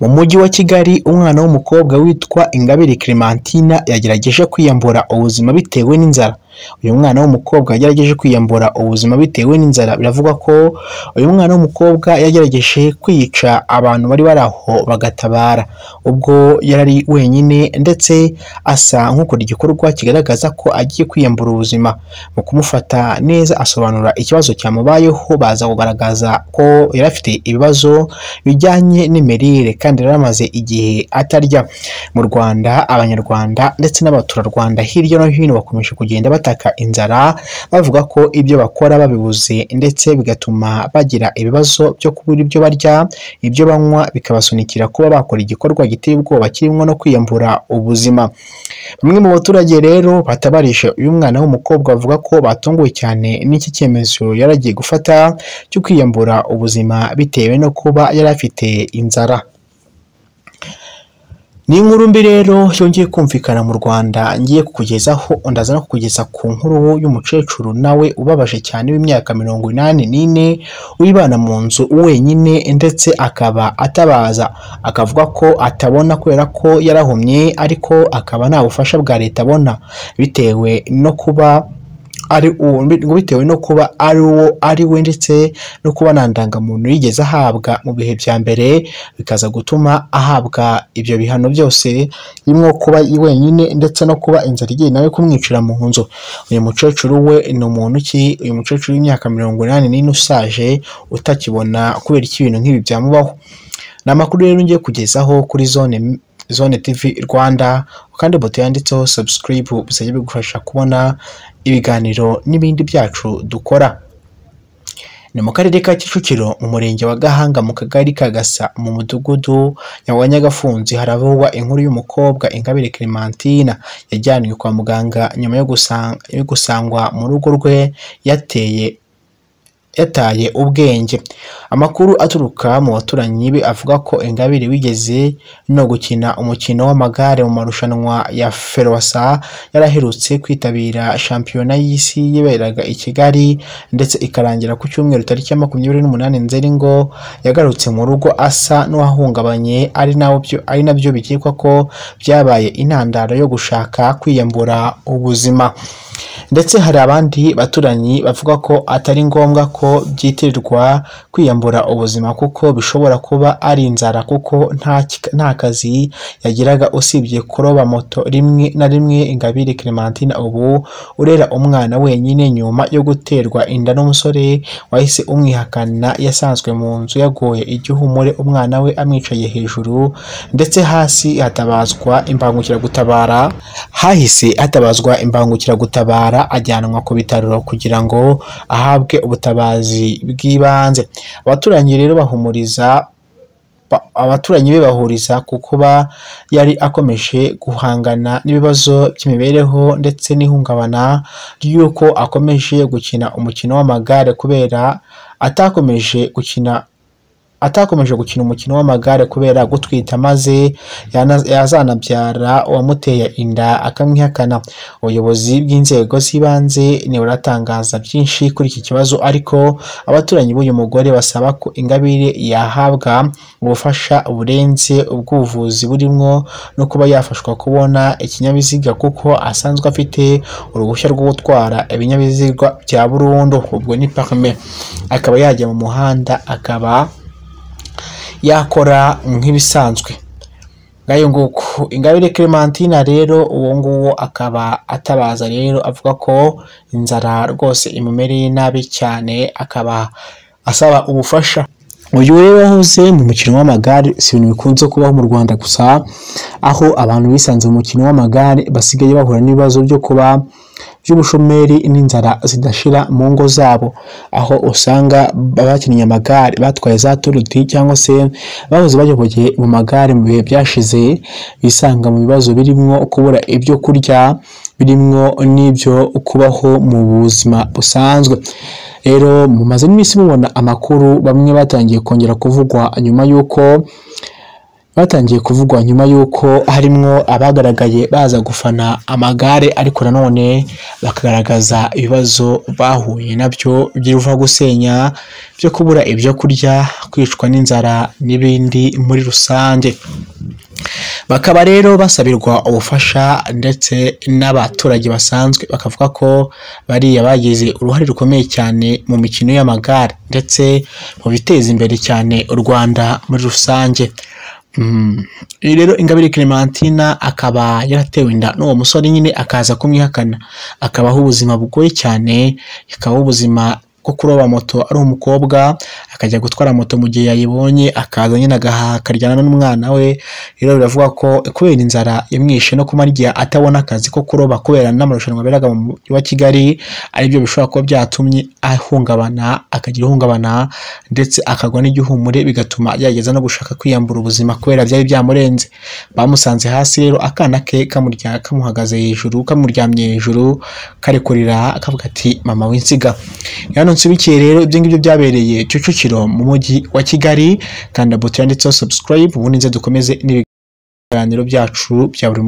Mu mujyi wa Kigali umwana w'umukobwa witwa Ingabire Clementine yagerageje kwiyambura ubuzima bitewe n'inzara. Uyu mwana w'umukobwa yagerageje kwiyambura ubuzima bitewe n'inzara. Biravuga ko uyu mwana w'umukobwa yagerageje kwica abantu bari baraho bagatabara ubwo yarari wenyine, ndetse asa nk'ukora igikorwa kigaragaza ko agiye kwiyambura ubuzima. Mu kumufata neza asobanura ikibazo cyamubayeho, baza kugaragaza ko yari afite ibibazo bijyanye n'imirire kandi yaramaze igihe atarya. Mu Rwanda, Abanyarwanda ndetse n'abaturarwanda hirya no hino bakomeje kugenda bataka inzara, bavuga ko ibyo bakora babibuze ndetse bigatuma bagira ibibazo byo kubura ibyo barya, ibyo banywa, bikabasunikira kuba bakora igikorwa giteye ubwoba kirimo no kwiyambura ubuzima. Bamwe mu baturage rero batabarisha uyu mwana w'umukobwa bavuga ko batunguwe cyane n'iki cyemezo yaragiye gufata cyo kwiyambura ubuzima bitewe no kuba yari afite inzara. Ni inkuru mbi rero yongeye kumvikana mu Rwanda ngiye kukugezaho. Ndaza no kukugeza ku nkuru y'umucecuru nawe ubabaje cyane w'imyaka 84 wibana mu nzu wenyine, ndetse akaba atabaza, akavuga ko atabona kubera ko yarahumye, ariko akaba nta bufasha bwa leta abona bitewe no kuba ari we ndetse no kuba nta ndangamuntu yigeze ahabwa mu bihe bya mbere, bikaza gutuma ahabwa ibyo bihano byose birimo kuba wenyine ndetse no kuba inzara igiye nawe kumwicira mu nzu. Uyu mukecuru we ni umuntu ki? Uyu mukecuru w'imyaka 84 usaje utakibona kubera iki ibintu nk'ibi byamubaho. Ni amakuru rero ngiye kugezaho kuri Zone TV Rwanda, kandi buto yanditseho subscribe bizajya bigufasha kubona ibiganiro n'ibindi byacu dukora. Ni mu karere ka Kicukiro mu murenge wa Gahanga mu kagari ka Gasa mu mudugudu wa Nyagafunzi, haravugwa inkuru y'umukobwa Ingabire Clementine yajyanwe kwa muganga nyuma yo gusangwa mu rugo rwe yataye ubwenge. Amakuru aturuka mu baturanyi be avuga ko Ingabire wigeze no gukina umukino w'amagare mu marushanwa ya Ferwasa, yaraherutse kwitabira shampiyona y'isi yiberaga i Kigali ndetse ikarangira ku cyumweru tariki 28 Nzeri, ngo yagarutse mu rugo asa n'uwahungabanye, ari nabyo bikekwa ko byabaye intandaro yo gushaka kwiyambura ubuzima. Ndetse hari abandi baturanyi bavuga ko atari ngombwa ko byitirirwa kwiyambura ubuzima kuko bishobora kuba ari inzara, kuko nta kazi yagiraga usibye kuroba moto. Rimwe na rimwe Ingabire Clementine ubu urera umwana wenyine nyuma yo guterwa inda n'umusore wahise umwihakana. Yasanzwe mu nzu yagoye igihumure, umwana we amwicaye hejuru, ndetse hasi hatabazwa imbangukiragutabara ajyanwa ku bitaro kugira ngo ahabwe ubutabazi bw'ibanze. Abaturanyi be bahuriza ku kuba yari akomeje guhangana n'ibibazo by'imibereho ndetse n'ihungabana ry'uko akomeje gukina umukino w'amagare kubera atakomeje gukina umukino w'amagare kubera gutwita, maze yazanabyara uwamuteye inda akamwihakana. Ubuyobozi bw'inzego z'ibanze ntiburatangaza byinshi kuri iki kibazo, ariko abaturanyi b'uyu mugore basaba ko Ingabire yahabwa ubufasha burenze ubw'ubuvuzi, burimo no kuba yafashwa kubona ikinyabiziga kuko asanzwe afite uruhushya rwo gutwara ibinyabiziga bya burundu, ubwo ni permis, akaba yajya mu muhanda akaba yakora nk'ibisanzwe. Ngayo nguko Ingabire Clementine rero uwo nguwo akaba atabaza rero, avuga ko inzara rwose imumereye nabi cyane, akaba asaba ubufasha. Uyu rero wahoze mu mukino w'amagare, si ibintu bikunze kubaho mu Rwanda gusa, aho abantu bisanze mu mukino w'amagare basigaye bahura n'ibibazo byo kuba by'ubushomeri n'inzara zidashira mu ngo zabo, aho usanga abakinnye amagare batwaye za turuti cyangwa se bahoze bayoboye mu magare mu bihe byashize, bisanga mu bibazo birimo kubura ibyo kurya, birimo n'ibyo kubaho mu buzima busanzwe. Rero mumaze iminsi mubona amakuru, bamwe batangiye kongera kuvugwa nyuma y'uko batangiye kuvugwa nyuma y'uko harimwo abagaragaye baza gufana amagare ariko nanone bakagaragaza ibibazo bahuye nabyo by'uruva gusenya, byo kubura ibyo kurya, kwicwa n'inzara n'ibindi muri rusange. Bakaba rero basabirwa ubufasha ndetse n'abaturage basanzwe bakavuga ko bariya bagize uruhare rukomeye cyane mu mikino y'amagare ndetse mu biteza imbere cyane u Rwanda muri rusange. Rero Ingabire Clementina akaba yaratewe inda n'uwo musore nyine akaza kumwihakana, akabaho ubuzima bugoye cyane, akabaho ubuzima bwo kuroba moto ari umukobwa, akajya gutwara moto mu gihe yayibonye, akaza nyine akaryana n'umwana we. Rero biravuga ko kubera inzara yamwishe no kumara igihe atabona akazi ko kuroba kubera n'amarushanwa beraga mu mujyi wa Kigali, aribyo bishobora kuba byatumye ahungabana, akagira ihungabana ndetse akagwa n'igihumure, bigatuma yageza no gushaka kwiyambura ubuzima kubera byari byamurenze. Bamusanze hasi rero akana ke kamuhagaze hejuru, kamuryamye hejuru, kari kurira akavuga ati mama winsiga. Hano nsubikiye rero ibyo ngibyo byabereye Kicukiro mu mujyi wa Kigali, kandi buto yanditseho subscribe ubundi nze dukomeze n'ibiganiro byacu bya buri